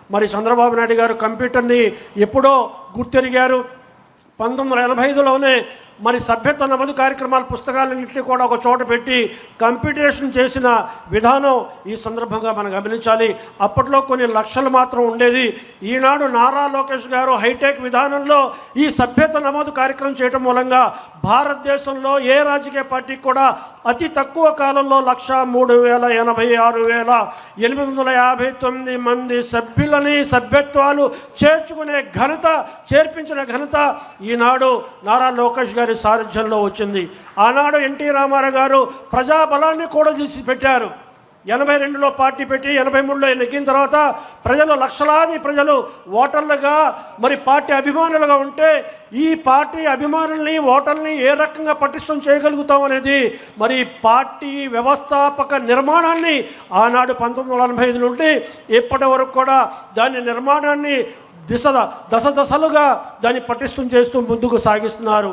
మరి చంద్రబాబు నాయుడు గారు కంప్యూటర్ని ఎప్పుడో గుర్తెరిగారు. 1985లోనే మరి సభ్యత్వ నమోదు కార్యక్రమాల పుస్తకాలన్నింటినీ కూడా ఒక చోట పెట్టి కంప్యూటరేషన్ చేసిన విధానం ఈ సందర్భంగా మనం గమనించాలి. అప్పట్లో కొన్ని లక్షలు మాత్రం ఉండేది. ఈనాడు నారా లోకేష్ గారు హైటెక్ విధానంలో ఈ సభ్యత్వ నమోదు కార్యక్రమం చేయడం మూలంగా భారతదేశంలో ఏ రాజకీయ పార్టీకి కూడా అతి తక్కువ కాలంలో 1,03,86,859 మంది సభ్యులని సభ్యత్వాలు చేర్పించిన ఘనత ఈనాడు నారా లోకేష్ గారి సారథ్యంలో వచ్చింది. ఆనాడు ఎన్టీ రామారావు గారు ప్రజాబలాన్ని కూడా తీసి పెట్టారు. 82లో పార్టీ పెట్టి 83లో నెగ్గిన తర్వాత లక్షలాది ప్రజలు ఓటర్లుగా మరి పార్టీ అభిమానులుగా ఉంటే ఈ పార్టీ అభిమానుల్ని ఓటర్ని ఏ రకంగా పటిష్టం చేయగలుగుతాం అనేది మరి పార్టీ వ్యవస్థాపక నిర్మాణాన్ని ఆనాడు 1945 నుండి ఇప్పటి వరకు కూడా దాని నిర్మాణాన్ని దశలుగా దాన్ని పటిష్టం చేస్తూ ముందుకు సాగిస్తున్నారు.